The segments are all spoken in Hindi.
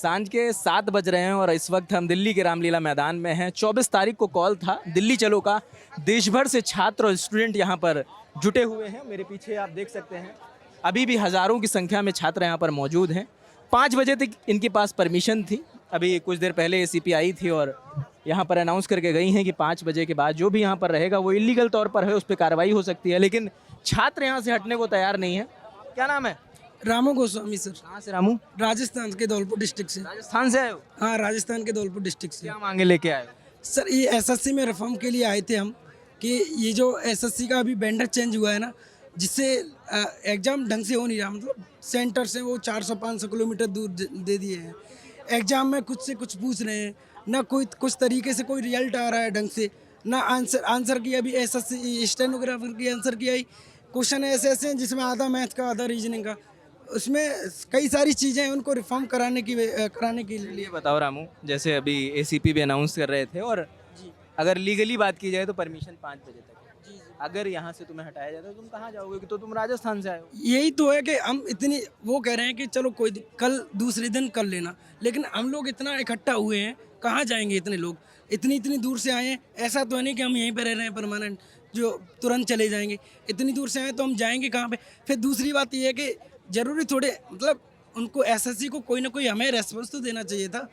सांझ के 7 बज रहे हैं और इस वक्त हम दिल्ली के रामलीला मैदान में हैं। 24 तारीख को कॉल था दिल्ली चलो का। देश भर से छात्र और स्टूडेंट यहाँ पर जुटे हुए हैं। मेरे पीछे आप देख सकते हैं अभी भी हज़ारों की संख्या में छात्र यहाँ पर मौजूद हैं। 5 बजे तक इनके पास परमिशन थी। अभी कुछ देर पहले एसीपी आई थी और यहाँ पर अनाउंस करके गई हैं कि 5 बजे के बाद जो भी यहाँ पर रहेगा वो इलीगल तौर पर है, उस पर कार्रवाई हो सकती है। लेकिन छात्र यहाँ से हटने को तैयार नहीं है। क्या नाम है? रामू गोस्वामी सर। कहाँ से रामू? राजस्थान के धौलपुर डिस्ट्रिक्ट से। राजस्थान से आए हो? हाँ, राजस्थान के धौलपुर डिस्ट्रिक्ट से। क्या मांगे लेके आए हो? सर ये एसएससी में रिफॉर्म के लिए आए थे हम कि ये जो एसएससी का अभी वेंडर चेंज हुआ है ना, जिससे एग्ज़ाम ढंग से हो नहीं रहा। मतलब सेंटर से वो 400-500 किलोमीटर दूर दे दिए हैं। एग्ज़ाम में कुछ से कुछ पूछ रहे हैं, ना कोई कुछ तरीके से कोई रिजल्ट आ रहा है ढंग से, ना आंसर की अभी एसएससी स्टेनोग्राफर की आंसर की आई। क्वेश्चन ऐसे ऐसे हैं जिसमें आधा मैथ का आधा रीजनिंग का, उसमें कई सारी चीज़ें हैं उनको रिफॉर्म कराने के लिए। ये बताओ रामू, जैसे अभी एसीपी भी अनाउंस कर रहे थे और अगर लीगली बात की जाए तो परमिशन 5 बजे तक है। अगर यहाँ से तुम्हें हटाया जाता है तो तुम कहाँ जाओगे? कि तो तुम राजस्थान से आए हो। यही तो है कि हम इतनी वो कह रहे हैं कि चलो कोई कल दूसरे दिन कर लेना, लेकिन हम लोग इतना इकट्ठा हुए हैं, कहाँ जाएंगे इतने लोग? इतनी दूर से आए हैं। ऐसा तो है नहीं कि हम यहीं पे रह रहे हैं परमानेंट जो तुरंत चले जाएंगे। इतनी दूर से आए तो हम जाएंगे कहाँ पे? फिर दूसरी बात ये है कि ज़रूरी थोड़े मतलब उनको एसएससी को कोई ना कोई हमें रेस्पॉन्स तो देना चाहिए था।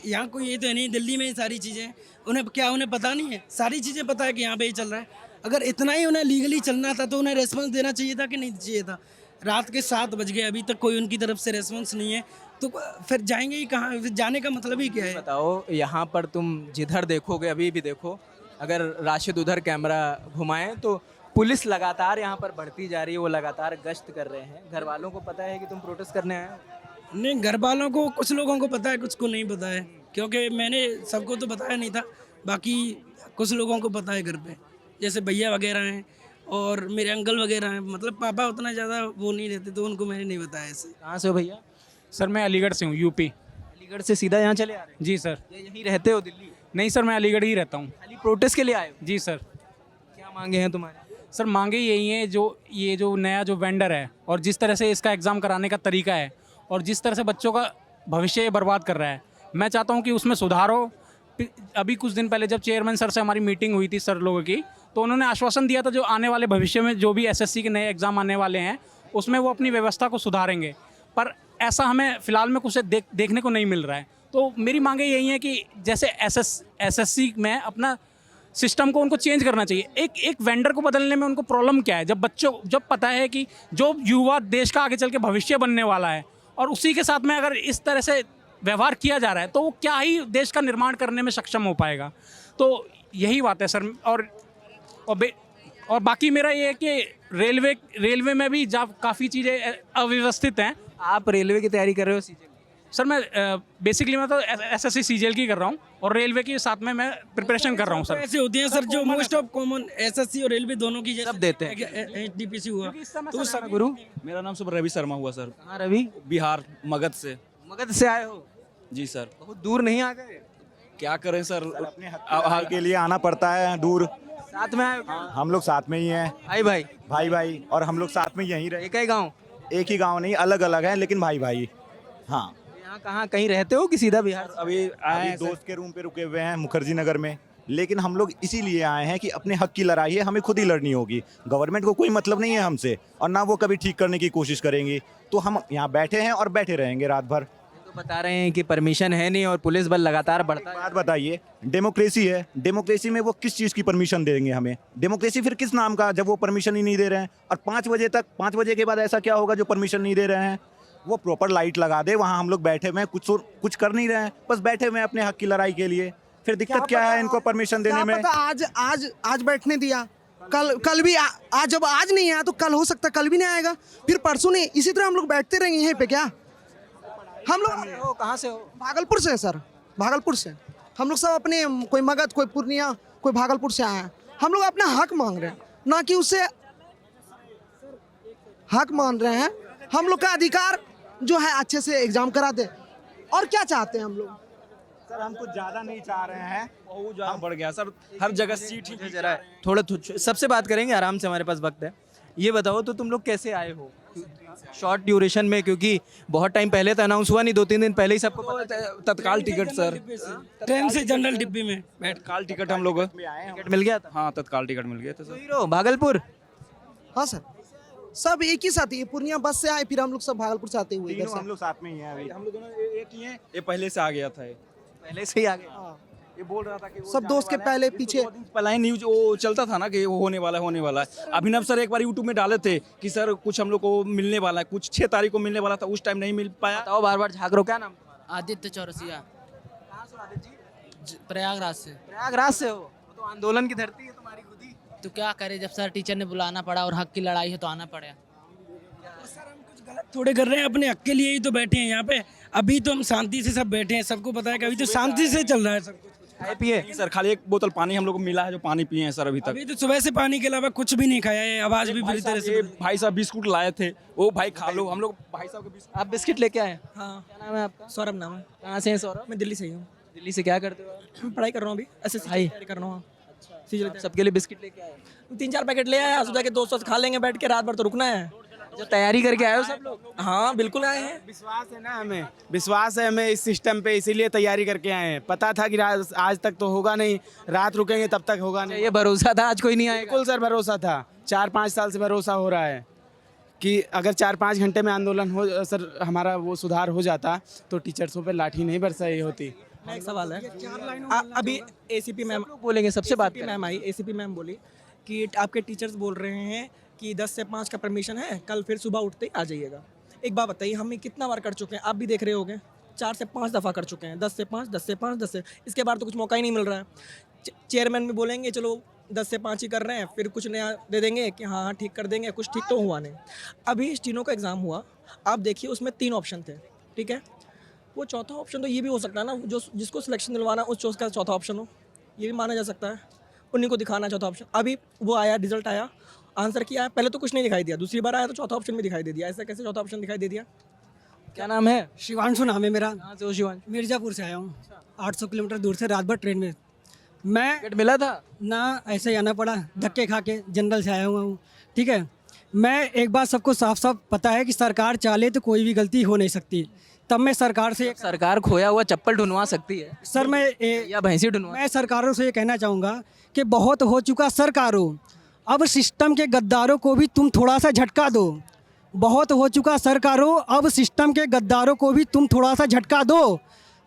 यहाँ कोई ये तो नहीं, दिल्ली में ही सारी चीज़ें उन्हें पता नहीं है? सारी चीज़ें पता है कि यहाँ पे ही चल रहा है। अगर इतना ही उन्हें लीगली चलना था तो उन्हें रेस्पॉन्स देना चाहिए था कि नहीं चाहिए था? रात के 7 बज गए, अभी तक कोई उनकी तरफ से रेस्पॉन्स नहीं है, तो फिर जाएंगे ही कहाँ? फिर जाने का मतलब ही क्या है? बताओ, यहाँ पर तुम जिधर देखोगे, अभी भी देखो, अगर राशिद उधर कैमरा घुमाएं तो पुलिस लगातार यहाँ पर बढ़ती जा रही है। वो लगातार गश्त कर रहे हैं। घर वालों को पता है कि तुम प्रोटेस्ट करने आए हो? नहीं, घर वालों को कुछ लोगों को पता है, कुछ को नहीं पता है, क्योंकि मैंने सबको तो बताया नहीं था। बाकी कुछ लोगों को पता है घर पे, जैसे भैया वगैरह हैं और मेरे अंकल वगैरह हैं। मतलब पापा उतना ज़्यादा वो नहीं रहते, तो उनको मैंने नहीं बताया ऐसे। कहाँ से हो भैया? सर मैं अलीगढ़ से हूँ, यूपी। अलीगढ़ से सीधा यहाँ चले आ रहे जी सर। हैं? यहीं रहते हो दिल्ली? नहीं सर, मैं अलीगढ़ ही रहता हूँ। खाली प्रोटेस्ट के लिए आए हो? जी सर। क्या मांगे हैं तुम्हारे? सर मांगे यही है, ये जो नया जो वेंडर है और जिस तरह से इसका एग्ज़ाम कराने का तरीका है और जिस तरह से बच्चों का भविष्य बर्बाद कर रहा है, मैं चाहता हूँ कि उसमें सुधार हो। अभी कुछ दिन पहले जब चेयरमैन सर से हमारी मीटिंग हुई थी सर लोगों की, तो उन्होंने आश्वासन दिया था जो आने वाले भविष्य में जो भी एसएससी के नए एग्ज़ाम आने वाले हैं उसमें वो अपनी व्यवस्था को सुधारेंगे। पर ऐसा हमें फ़िलहाल में कुछ देखने को नहीं मिल रहा है। तो मेरी मांगे यही है कि जैसे एसएससी में अपना सिस्टम को उनको चेंज करना चाहिए। एक वेंडर को बदलने में उनको प्रॉब्लम क्या है? जब पता है कि जो युवा देश का आगे चल के भविष्य बनने वाला है और उसी के साथ में अगर इस तरह से व्यवहार किया जा रहा है तो वो क्या ही देश का निर्माण करने में सक्षम हो पाएगा। तो यही बात है सर। और बाकी मेरा ये है कि रेलवे में भी जब काफ़ी चीज़ें अव्यवस्थित हैं। आप रेलवे की तैयारी कर रहे हो? सीजन? सर मैं बेसिकली मैं तो एसएससी सीजीएल की कर रहा हूँ और रेलवे के साथ में मैं प्रिपरेशन कर रहा हूँ सर। ऐसे होती हैं सर जो मोस्ट ऑफ कॉमन एसएससी और रेलवे दोनों की सब देते हैं। एचडीपीसी हुआ तो उस समय गुरु, मेरा नाम सर रवि शर्मा हुआ सर। कहाँ रवि? बिहार मगध से। मगध से आए हो? जी सर। बहुत दूर नहीं आ गए? क्या करें सर, अपने हक के लिए आना पड़ता है दूर। साथ में आए हो? हम लोग साथ में ही हैं, भाई भाई भाई और हम लोग साथ में यहीं रहे। एक ही गाँव? एक ही गांव नहीं, अलग अलग हैं लेकिन भाई। हाँ, यहाँ कहाँ कहीं रहते हो कि सीधा बिहार? अभी आए अभी हैं सर। दोस्त के रूम पे रुके हुए हैं मुखर्जी नगर में। लेकिन हम लोग इसीलिए आए हैं कि अपने हक की लड़ाई है, हमें खुद ही लड़नी होगी। गवर्नमेंट को कोई मतलब नहीं है हमसे और ना वो कभी ठीक करने की कोशिश करेंगी। तो हम यहाँ बैठे हैं और बैठे रहेंगे रात भर। तो बता रहे हैं कि परमिशन है नहीं और पुलिस बल लगातार बढ़ता है। बात बताइए, डेमोक्रेसी है, डेमोक्रेसी में वो किस चीज़ की परमिशन देंगे हमें? डेमोक्रेसी फिर किस नाम का, जब वो परमिशन ही नहीं दे रहे हैं? और 5 बजे के बाद ऐसा क्या होगा जो परमिशन नहीं दे रहे हैं? वो प्रॉपर लाइट लगा दे, वहाँ हम लोग बैठे हुए हैं, कुछ कर नहीं रहे हैं, बस बैठे हुए हैं अपने हक की लड़ाई के लिए। फिर दिक्कत क्या है इनको परमिशन देने में? आज बैठने दिया, कल भी आज जब आज नहीं आया तो कल हो सकता कल भी नहीं आएगा, फिर परसों नहीं। इसी तरह हम लोग बैठते रहेंगे यहीं पे क्या? हम लोग कहाँ से हो? भागलपुर से हैं सर, भागलपुर से। हम लोग सब अपने, कोई मगध, कोई पूर्णिया, कोई भागलपुर से आए हैं। हम लोग अपना हक मांग रहे हैं, ना कि उससे हक मान रहे हैं। हम लोग का अधिकार जो है अच्छे से एग्जाम करा दे। और क्या चाहते हैं हम लोग? सर हम कुछ ज़्यादा नहीं चाह रहे हैं। बहुत बढ़ गया सर, हर जगह सीट ही जरा थोड़ा सबसे बात करेंगे आराम से, हमारे पास वक्त है। ये बताओ तो तुम लोग कैसे आए हो शॉर्ट ड्यूरेशन में, क्योंकि बहुत टाइम पहले तो अनाउंस हुआ नहीं, 2-3 दिन पहले ही सबको पता तत्काल टिकट सर, ट्रेन से जनरल डिब्बे में बैठ तत्काल टिकट हम लोग, टिकट मिल गया था। हाँ तत्काल टिकट मिल गया था तो सर। हीरो भागलपुर, हाँ सर, सब एक ही साथ ही है, पूर्णिया बस से आए, फिर हम लोग सब भागलपुर से आते हुए इधर तीनों हम से। लोग साथ में ही हैं अभी। हम लोग दोनों एक ही हैं, ये पहले से आ गया था ये। पहले से ही आ गए। हाँ, ये बोल रहा था कि वो सब दोस्त के पहले पीछे। पहले न्यूज वो चलता था ना कि वो होने वाला है, होने वाला है। अभिनव सर एक बार यूट्यूब में डाले थे कि सर कुछ हम लोग को मिलने वाला है, कुछ 6 तारीख को मिलने वाला था, उस टाइम नहीं मिल पाया। बताओ बार बार झाँक रहे हो, क्या नाम तुम्हारा? आदित्य चौरसिया, कहाँ से हो आदित्य जी? प्रयागराज से। प्रयागराज से हो, वो तो आंदोलन की धरती है तुम्हारी खुद ही। तो क्या करे, जब सर टीचर ने बुलाना पड़ा और हक की लड़ाई है तो आना पड़ा। थोड़े कर रहे हैं, अपने हक के लिए ही तो बैठे हैं यहाँ पे। अभी तो हम शांति से सब बैठे हैं, सबको पता है कि अभी तो शांति से चल रहा है सब कुछ। चाय पिए? नहीं सर, खाली एक बोतल पानी हम लोग को मिला है, जो पानी पिए हैं सर अभी तक। अभी तो सुबह से पानी के अलावा कुछ भी नहीं खाया है, आवाज भी बुरी तरह से। भाई साहब बिस्कुट लाए थे, वो भाई खा लो, हम लोग भाई साहब के बिस्कुट। आप बिस्किट लेके आए? हाँ, क्या नाम है आपका? सौरभ नाम है। कहाँ से हैं सौरभ? मैं दिल्ली से ही हूँ, दिल्ली से। क्या करते हो आप? मैं पढ़ाई कर रहा हूँ अभी, एसएससी भाई। की तैयारी कर रहा हूँ। आप सबके लिए बिस्किट लेके आए? 3-4 पैकेट ले आया, सोचा कि दोस्तों से खा लेंगे बैठ के, रात भर तो रुकना है। जो तैयारी करके आए हो सब लोग? हाँ बिल्कुल आए हैं। विश्वास है ना, हमें विश्वास है हमें इस सिस्टम पे, इसीलिए तैयारी करके आए हैं। पता था कि आज तक तो होगा नहीं, रात रुकेंगे तब तक होगा नहीं। ये भरोसा था आज कोई नहीं आएगा? बिल्कुल सर, भरोसा था। 4-5 साल से भरोसा हो रहा है कि अगर 4-5 घंटे में आंदोलन हो सर, हमारा वो सुधार हो जाता तो टीचर्सों पे लाठी नहीं बरसाई होती। एक सवाल है, अभी एसीपी मैम बोलेंगे, सबसे बात करें। मैम आई, एसीपी मैम बोली कि आपके टीचर्स बोल रहे हैं कि 10 से 5 का परमिशन है, कल फिर सुबह उठते ही आ जाइएगा। एक बात बताइए, हम कितना बार कर चुके हैं, आप भी देख रहे होंगे, 4 से 5 दफ़ा कर चुके हैं। 10 से 5, 10 से 5, 10 से, इसके बाद तो कुछ मौका ही नहीं मिल रहा है। चेयरमैन भी बोलेंगे चलो 10 से 5 ही कर रहे हैं, फिर कुछ नया दे देंगे कि हाँ हाँ ठीक कर देंगे, कुछ ठीक तो हुआ नहीं। अभी स्टीनो का एग्ज़ाम हुआ, आप देखिए उसमें 3 ऑप्शन थे, ठीक है। वो चौथा ऑप्शन तो ये भी हो सकता है ना, जो जिसको सिलेक्शन दिलवाना उस चोज का चौथा ऑप्शन हो, ये भी माना जा सकता है। उन्हीं को दिखाना चौथा ऑप्शन। अभी वो आया, रिजल्ट आया, आंसर किया है, पहले तो कुछ नहीं दिखाई दिया, दूसरी बार आया तो चौथा ऑप्शन भी दिखाई दे दिया। ऐसा कैसे चौथा ऑप्शन दिखाई दे दिया? क्या नाम है? शिवांशु नाम है मेरा, कहाँ से हो शिवांश? मिर्ज़ापुर से आया हूँ, 800 किलोमीटर दूर से, रात भर ट्रेन में। मैं टिकट मिला था? ना ऐसे ही आना पड़ा, धक्के खा के जनरल से आया हुआ हूँ, ठीक है। मैं एक बात सबको साफ साफ पता है कि सरकार चाहे तो कोई भी गलती हो नहीं सकती। तब मैं सरकार से सरकार खोया हुआ चप्पल ढूंढवा सकती है सर मैं या भैंसी ढूंढवा? मैं सरकारों से ये कहना चाहूँगा कि बहुत हो चुका सरकारों, अब सिस्टम के गद्दारों को भी तुम थोड़ा सा झटका दो। बहुत हो चुका सरकारों, अब सिस्टम के गद्दारों को भी तुम थोड़ा सा झटका दो।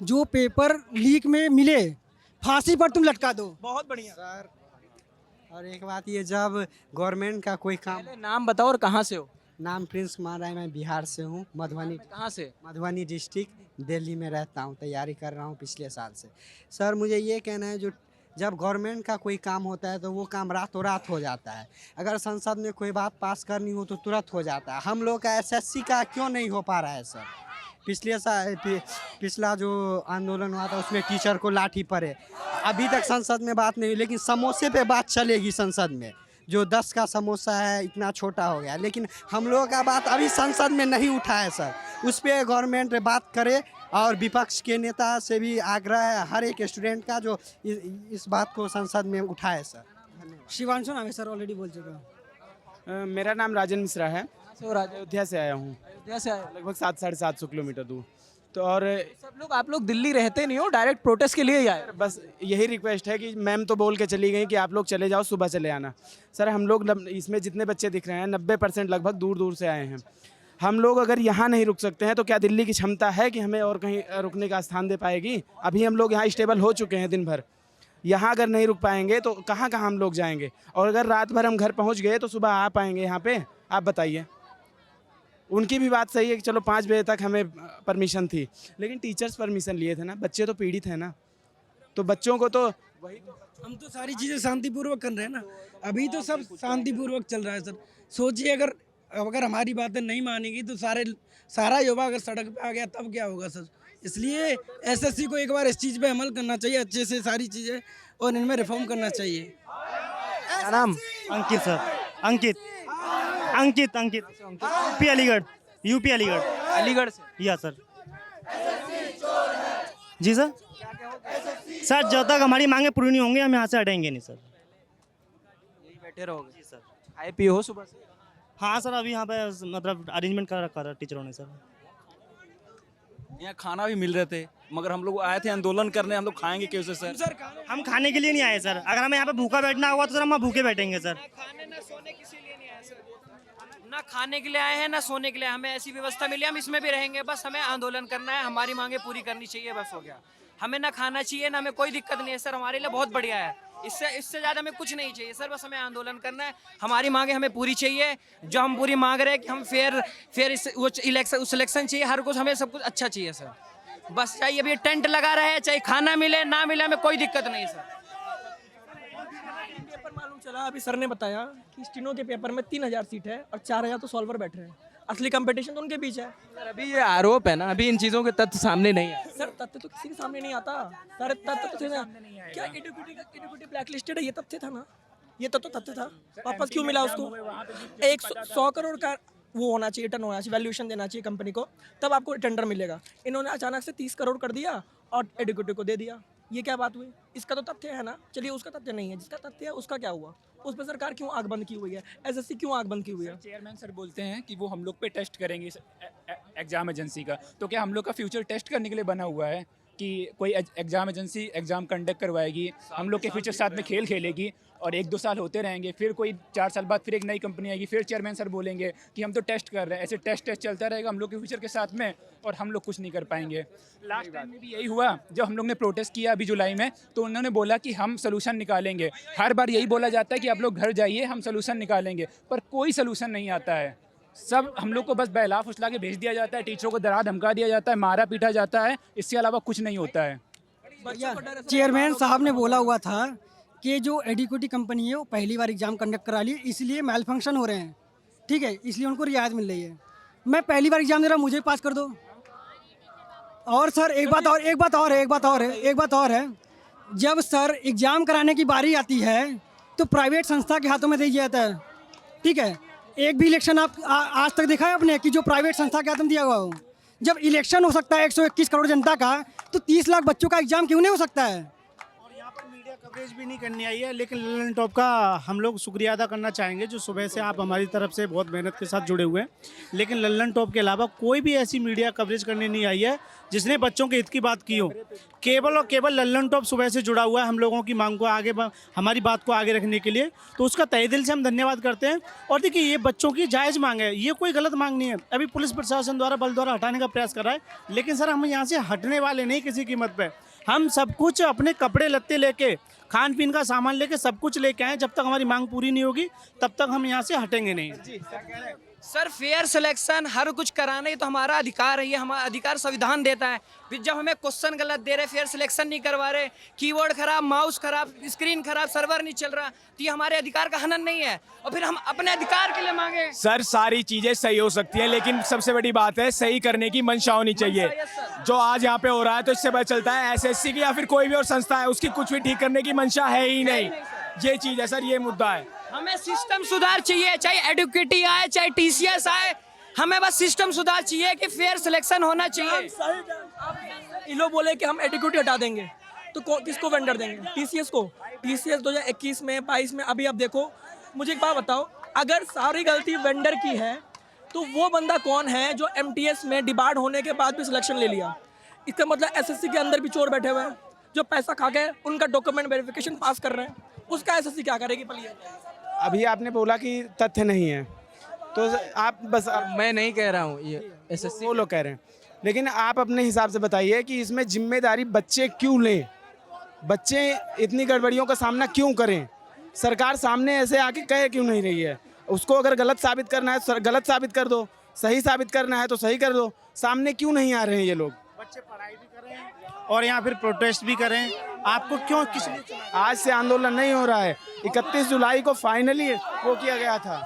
जो पेपर लीक में मिले, फांसी पर तुम लटका दो। बहुत बढ़िया। सर, और एक बात ये, जब गवर्नमेंट का कोई काम, पहले नाम बताओ और कहाँ से हो? नाम प्रिंस कुमार राय, मैं बिहार से हूँ, कहाँ से? मधुबनी डिस्ट्रिक्ट, दिल्ली में रहता हूँ, तैयारी कर रहा हूँ पिछले साल से। सर मुझे ये कहना है, जो जब गवर्नमेंट का कोई काम होता है तो वो काम रातों रात हो जाता है। अगर संसद में कोई बात पास करनी हो तो तुरंत हो जाता है। हम लोग का एसएससी का क्यों नहीं हो पा रहा है सर? पिछला जो आंदोलन हुआ था उसमें टीचर को लाठी पड़े, अभी तक संसद में बात नहीं हुई, लेकिन समोसे पे बात चलेगी संसद में। जो 10 का समोसा है इतना छोटा हो गया, लेकिन हम लोगों का बात अभी संसद में नहीं उठा है सर। उस पर गवर्नमेंट बात करे, और विपक्ष के नेता से भी आग्रह है हर एक स्टूडेंट का, जो इस बात को संसद में उठाए सर। शिवांशु नाम है सर, ऑलरेडी बोल चुका। मेरा नाम राजन मिश्रा है, से हो राजा? अयोध्या से आया हूँ, अयोध्या से आए हो? लगभग 700-750 किलोमीटर दूर। तो और सब लोग, आप लोग दिल्ली रहते नहीं हो, डायरेक्ट प्रोटेस्ट के लिए ही आए? बस यही रिक्वेस्ट है कि मैम तो बोल के चली गई कि आप लोग चले जाओ, सुबह चले आना। सर हम लोग इसमें जितने बच्चे दिख रहे हैं 90% लगभग दूर दूर से आए हैं। हम लोग अगर यहाँ नहीं रुक सकते हैं तो क्या दिल्ली की क्षमता है कि हमें और कहीं रुकने का स्थान दे पाएगी? अभी हम लोग यहाँ स्टेबल हो चुके हैं दिन भर, यहाँ अगर नहीं रुक पाएंगे तो कहाँ कहाँ हम लोग जाएंगे? और अगर रात भर हम घर पहुँच गए तो सुबह आ पाएंगे यहाँ पे? आप बताइए। उनकी भी बात सही है कि चलो 5 बजे तक हमें परमिशन थी, लेकिन टीचर्स परमिशन लिए थे ना, बच्चे तो पीड़ित हैं ना, तो बच्चों को तो वही। हम तो सारी चीज़ें शांतिपूर्वक कर रहे हैं ना, अभी तो सब शांतिपूर्वक चल रहा है सर। सोचिए अगर हमारी बातें नहीं मानेगी तो सारा युवा अगर सड़क पे आ गया तब क्या होगा सर। इसलिए एसएससी को एक बार इस चीज़ पे अमल करना चाहिए अच्छे से, सारी चीज़ें, और इनमें रिफॉर्म करना चाहिए। क्या नाम? अंकित सर, अंकित यूपी अलीगढ़ अलीगढ़ से? या सर। जी सर, सर जब तक हमारी मांगे पूरी नहीं होंगी हम यहाँ से हटेंगे नहीं सर। यही बैठे रहोगे? जी सर। खाए पिए हो सुबह से? हाँ सर, अभी यहाँ पे मतलब अरेंजमेंट कर रखा था टीचरों ने सर। यहाँ खाना भी मिल रहे थे, मगर हम लोग आए थे आंदोलन करने, हम लोग खाएंगे कैसे सर? हम खाने के लिए नहीं आए सर, अगर हमें यहाँ पे भूखा बैठना होगा तो सर हम भूखे बैठेंगे सर। ना खाने के लिए आए हैं ना सोने के लिए, हमें ऐसी व्यवस्था मिली हम इसमें भी रहेंगे, बस हमें आंदोलन करना है, हमारी मांगे पूरी करनी चाहिए, बस हो गया। हमें ना खाना चाहिए ना हमें कोई दिक्कत नहीं है सर, हमारे लिए बहुत बढ़िया है, इससे ज़्यादा हमें कुछ नहीं चाहिए सर, बस हमें आंदोलन करना है, हमारी मांगे हमें पूरी चाहिए। जो हम पूरी मांग रहे हैं कि हम फेयर उस इलेक्शन चाहिए, हर कुछ हमें सब कुछ अच्छा चाहिए सर, बस चाहिए। अभी टेंट लगा रहे हैं, चाहे खाना मिले ना मिले, हमें कोई दिक्कत नहीं सर। पेपर मालूम चला, अभी सर ने बताया कि स्टीनो के पेपर में 3000 सीट है और 4000 तो सॉल्वर बैठ रहे हैं, असली कंपटीशन तो उनके बीच है। सर अभी ये आरोप है ना, अभी इन चीज़ों के तथ्य सामने नहीं आए। सर तथ्य तो किसी के सामने नहीं आता सर, तथ्य तो क्या एडुकेटिव ब्लैक लिस्टेड है, ये तथ्य था ना, ये तो तथ्य था, वापस क्यों मिला उसको? 100 करोड़ का वो होना चाहिए, टर्न होना चाहिए, वैल्यूएशन देना चाहिए कंपनी को, तब आपको टेंडर मिलेगा। इन्होंने अचानक से 30 करोड़ कर दिया और एडुकेटिव को दे दिया, ये क्या बात हुई? इसका तो तथ्य है ना, चलिए उसका तथ्य नहीं है, जिसका तथ्य है उसका क्या हुआ? उस पर सरकार क्यों आंख बंद की हुई है? एसएससी क्यों आंख बंद की हुई है? चेयरमैन सर बोलते हैं कि वो हम लोग पे टेस्ट करेंगे इस एग्जाम एजेंसी का, तो क्या हम लोग का फ्यूचर टेस्ट करने के लिए बना हुआ है कि कोई एग्जाम एजेंसी एग्जाम कंडक्ट करवाएगी, हम लोग के फ्यूचर साथ में खेल खेलेगी और 1-2 साल होते रहेंगे, फिर कोई 4 साल बाद फिर एक नई कंपनी आएगी, फिर चेयरमैन सर बोलेंगे कि हम तो टेस्ट कर रहे हैं, ऐसे टेस्ट चलता रहेगा हम लोग के फ्यूचर के साथ में और हम लोग कुछ नहीं कर पाएंगे। लास्ट टाइम में भी यही हुआ, जब हम लोग ने प्रोटेस्ट किया अभी जुलाई में, तो उन्होंने बोला कि हम सोल्यूशन निकालेंगे। हर बार यही बोला जाता है कि आप लोग घर जाइए, हम सोल्यूशन निकालेंगे, पर कोई सोल्यूशन नहीं आता है। सब हम लोग को बस बहला फुसला के भेज दिया जाता है, टीचरों को डरा धमका दिया जाता है, मारा पीटा जाता है, इसके अलावा कुछ नहीं होता है। चेयरमैन साहब ने बोला हुआ था कि जो एडिक्विटी कंपनी है वो पहली बार एग्जाम कंडक्ट करा ली, इसलिए मेल फंक्शन हो रहे हैं, ठीक है, इसलिए उनको रियायत मिल रही है। मैं पहली बार एग्जाम दे रहा हूँ, मुझे पास कर दो। और सर एक बात और है, जब सर एग्जाम कराने की बारी आती है तो प्राइवेट संस्था के हाथों में दे दिया जाता है, ठीक है। एक भी इलेक्शन आप आज तक देखा है आपने कि जो प्राइवेट संस्था के हाथ में दिया हुआ हो? जब इलेक्शन हो सकता है 121 करोड़ जनता का, तो 30 लाख बच्चों का एग्जाम क्यों नहीं हो सकता है? मीडिया कवरेज भी नहीं करनी आई है, लेकिन लल्लन टॉप का हम लोग शुक्रिया अदा करना चाहेंगे, जो सुबह से आप हमारी तरफ से बहुत मेहनत के साथ जुड़े हुए हैं। लेकिन लल्लन टॉप के अलावा कोई भी ऐसी मीडिया कवरेज करने नहीं आई है जिसने बच्चों के हित की बात की हो। केवल और केवल लल्लन टॉप सुबह से जुड़ा हुआ है हम लोगों की मांग को आगे, हमारी बात को आगे रखने के लिए, तो उसका तहे दिल से हम धन्यवाद करते हैं। और देखिए, ये बच्चों की जायज़ मांग है, ये कोई गलत मांग नहीं है। अभी पुलिस प्रशासन द्वारा बल द्वारा हटाने का प्रयास कर रहा है, लेकिन सर हम यहाँ से हटने वाले नहीं किसी कीमत पर। हम सब कुछ अपने कपड़े लत्ते लेके, खान पीन का सामान लेके सब कुछ लेके आए, जब तक हमारी मांग पूरी नहीं होगी तब तक हम यहाँ से हटेंगे नहीं। सर फेयर सिलेक्शन हर कुछ कराना ही तो हमारा अधिकार है, ये हमारा अधिकार संविधान देता है। फिर जब हमें क्वेश्चन गलत दे रहे, फेयर सिलेक्शन नहीं करवा रहे, कीबोर्ड खराब, माउस खराब, स्क्रीन खराब, सर्वर नहीं चल रहा, तो ये हमारे अधिकार का हनन नहीं है, और फिर हम अपने अधिकार के लिए मांगे। सर सारी चीजें सही हो सकती हैं, लेकिन सबसे बड़ी बात है सही करने की मंशा होनी चाहिए। जो आज यहाँ पे हो रहा है तो इससे पता चलता है एसएससी की या फिर कोई भी और संस्था है, उसकी कुछ भी ठीक करने की मंशा है ही नहीं। ये चीज है सर, ये मुद्दा है। हमें सिस्टम सुधार चाहिए, चाहे एडुकेटी आए चाहे टीसीएस आए, हमें बस सिस्टम सुधार चाहिए कि फेयर सिलेक्शन होना चाहिए। ये लोग बोले कि हम एडुकेटी हटा देंगे, तो किसको वेंडर देंगे? टीसीएस को। टीसीएस 2021 में 22 में, अभी आप देखो, मुझे एक बात बताओ, अगर सारी गलती वेंडर की है तो वो बंदा कौन है जो एमटीएस में डिबार्ड होने के बाद भी सिलेक्शन ले लिया? इसका मतलब एसएससी के अंदर भी चोर बैठे हुए हैं जो पैसा खा के उनका डॉक्यूमेंट वेरिफिकेशन पास कर रहे हैं, उसका एसएससी क्या करेगी? पलिए अभी आपने बोला कि तथ्य नहीं है, तो आप बस मैं नहीं कह रहा हूँ, ये एसएससी वो लोग कह रहे हैं, लेकिन आप अपने हिसाब से बताइए कि इसमें जिम्मेदारी बच्चे क्यों लें? बच्चे इतनी गड़बड़ियों का सामना क्यों करें? सरकार सामने ऐसे आके कहे क्यों नहीं रही है? उसको अगर गलत साबित करना है तो गलत साबित कर दो, सही साबित करना है तो सही कर दो। सामने क्यों नहीं आ रहे हैं ये लोग? बच्चे पढ़ाई भी करें और यहाँ फिर प्रोटेस्ट भी करें, आपको क्यों किस लिए? आज से आंदोलन नहीं हो रहा है, 31 जुलाई को फाइनली वो किया गया था।